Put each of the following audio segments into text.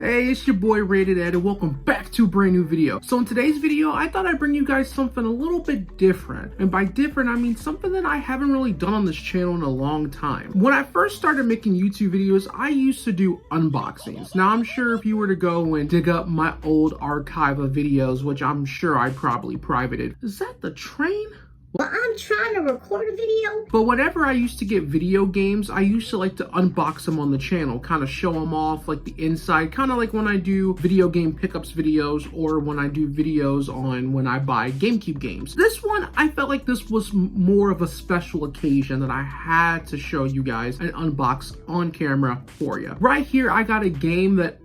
Hey, it's your boy Rated Ed and welcome back to a brand new video. So in today's video, I thought I'd bring you guys something a little bit different. And by different, I mean something that I haven't really done on this channel in a long time. When I first started making YouTube videos, I used to do unboxings. Now I'm sure if you were to go and dig up my old archive of videos, which I'm sure I probably privated. Is that the train? Well, I'm trying to record a video. But whenever I used to get video games, I used to like to unbox them on the channel, kind of show them off, like the inside, kind of like when I do video game pickups videos or when I do videos on when I buy GameCube games. This one, I felt like this was more of a special occasion that I had to show you guys and unbox on camera for you. Right here, I got a game that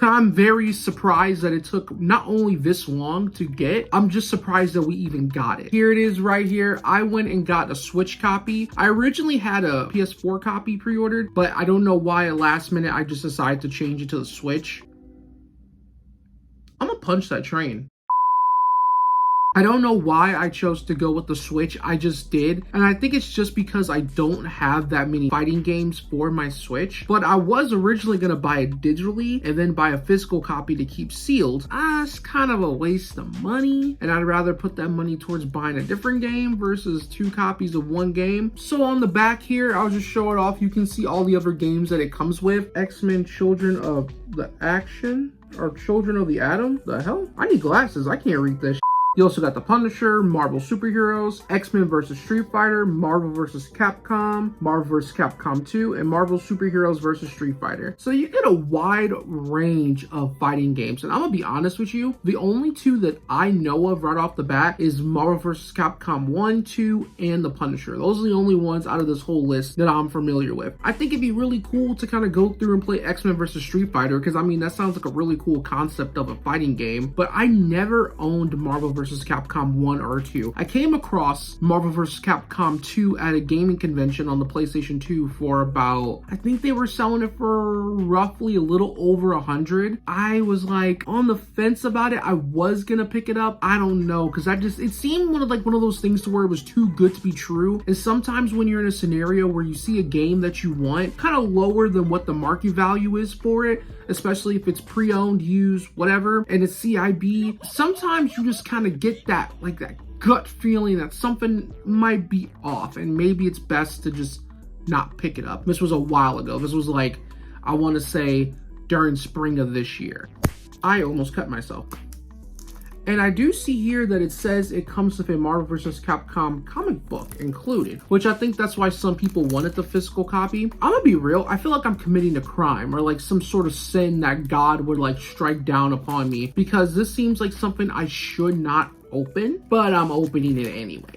I'm very surprised that it took not only this long to get, I'm just surprised that we even got it. Here it is right here. I went and got a Switch copy. I originally had a PS4 copy pre-ordered, but I don't know why at last minute I just decided to change it to the Switch. I'm gonna punch that train. I don't know why I chose to go with the Switch, I just did. And I think it's just because I don't have that many fighting games for my Switch. But I was originally gonna buy it digitally and then buy a physical copy to keep sealed. It's kind of a waste of money. And I'd rather put that money towards buying a different game versus 2 copies of one game. So on the back here, I'll just show it off. You can see all the other games that it comes with. X-Men Children of the Action or Children of the Atom? The hell? I need glasses, I can't read this. You also got the Punisher, Marvel Superheroes, X-Men vs. Street Fighter, Marvel vs. Capcom, Marvel vs. Capcom 2, and Marvel Superheroes vs. Street Fighter. So you get a wide range of fighting games. And I'm gonna be honest with you, the only 2 that I know of right off the bat is Marvel vs. Capcom 1, 2, and the Punisher. Those are the only ones out of this whole list that I'm familiar with. I think it'd be really cool to kind of go through and play X-Men vs. Street Fighter, because I mean, that sounds like a really cool concept of a fighting game, but I never owned Marvel vs. Capcom 1 or 2. I came across Marvel vs. Capcom 2 at a gaming convention on the PlayStation 2 for about, I think they were selling it for roughly a little over 100. I was like on the fence about it. I was gonna pick it up. I don't know, because it seemed one of those things to where it was too good to be true. And sometimes when you're in a scenario where you see a game that you want kind of lower than what the market value is for it, especially if it's pre-owned, used, whatever, and it's CIB, sometimes you just kind of get that gut feeling that something might be off and maybe it's best to just not pick it up. This was a while ago. This was like, I want to say during spring of this year. I almost cut myself. And I do see here that it says it comes with a Marvel vs. Capcom comic book included, which I think that's why some people wanted the physical copy. I'm gonna be real, I feel like I'm committing a crime or like some sort of sin that God would like strike down upon me, because this seems like something I should not open, but I'm opening it anyway.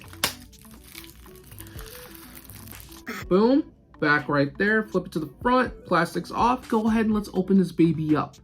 Boom, back right there, flip it to the front, plastic's off. Go ahead and let's open this baby up.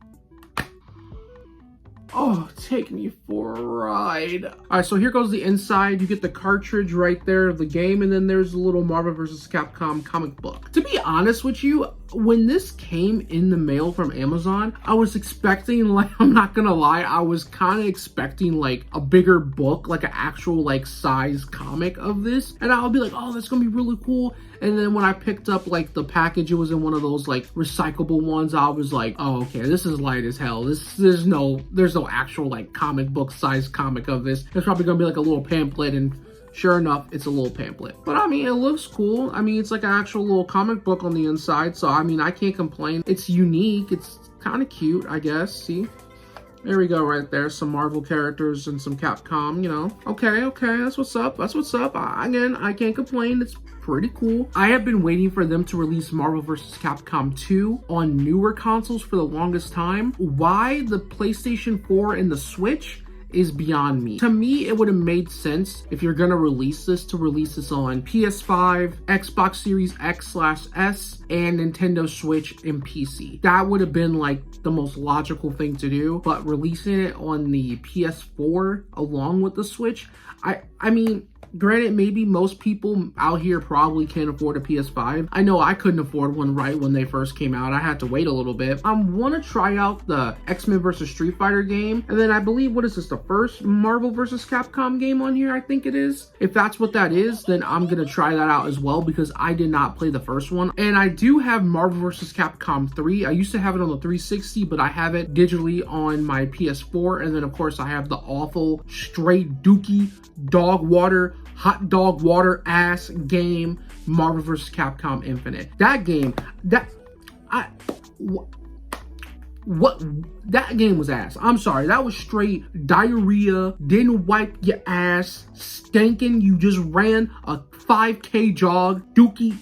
Oh, take me for a ride. All right, so here goes the inside. You get the cartridge right there of the game, and then there's a little Marvel vs. Capcom comic book. To be honest with you, when this came in the mail from Amazon, I was expecting, like, I'm not gonna lie, I was kind of expecting like a bigger book, like an actual like size comic of this, and I'll be like, oh, that's gonna be really cool. And then when I picked up like the package, it was in one of those like recyclable ones. I was like, oh, okay, this is light as hell. There's no actual like comic book size comic of this. It's probably gonna be like a little pamphlet, and sure enough, it's a little pamphlet. But I mean, it looks cool. I mean, it's like an actual little comic book on the inside. So I mean, I can't complain. It's unique. It's kind of cute, I guess. See? There we go right there. Some Marvel characters and some Capcom, you know. Okay, that's what's up. That's what's up. Again, I can't complain. It's pretty cool. I have been waiting for them to release Marvel vs. Capcom 2 on newer consoles for the longest time. Why the PlayStation 4 and the Switch is beyond me. To me, it would have made sense if you're gonna release this to release this on PS5, Xbox Series X/S, and Nintendo Switch and PC. That would have been like the most logical thing to do, but releasing it on the PS4 along with the Switch, I mean, Granted, maybe most people out here probably can't afford a PS5. I know I couldn't afford one right when they first came out. I had to wait a little bit. I want to try out the X-Men vs. Street Fighter game. And then I believe, what is this, the first Marvel vs. Capcom game on here? I think it is. If that's what that is, then I'm going to try that out as well because I did not play the first one. And I do have Marvel vs. Capcom 3. I used to have it on the 360, but I have it digitally on my PS4. And then, of course, I have the awful, straight dookie, dog water, hot dog water ass game, Marvel vs. Capcom Infinite. That game, that game was ass. I'm sorry, that was straight diarrhea, didn't wipe your ass, stinking, you just ran a 5K jog, dookie.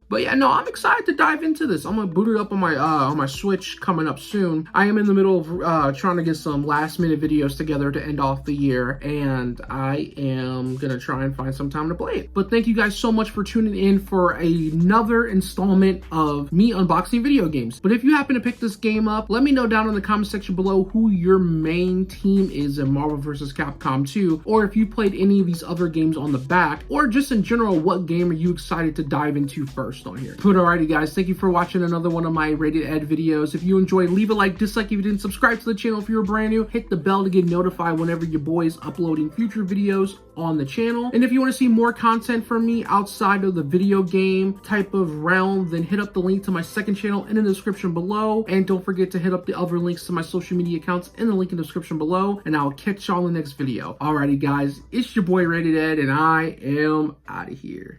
But yeah, no, I'm excited to dive into this. I'm gonna boot it up on my Switch coming up soon. I am in the middle of trying to get some last minute videos together to end off the year, and I am gonna try and find some time to play it. But thank you guys so much for tuning in for another installment of me unboxing video games. But if you happen to pick this game up, let me know down in the comment section below who your main team is in Marvel vs. Capcom 2, or if you played any of these other games on the back, or just in general, what game are you excited to dive into first on here. But alrighty guys, thank you for watching another one of my Rated Ed videos. If you enjoyed, leave a like, dislike if you didn't, subscribe to the channel if you're brand new, hit the bell to get notified whenever your boy is uploading future videos on the channel. And if you want to see more content from me outside of the video game type of realm, then hit up the link to my second channel in the description below. And don't forget to hit up the other links to my social media accounts in the link in the description below. And I'll catch y'all in the next video. Alrighty guys, it's your boy Rated Ed, and I am out of here.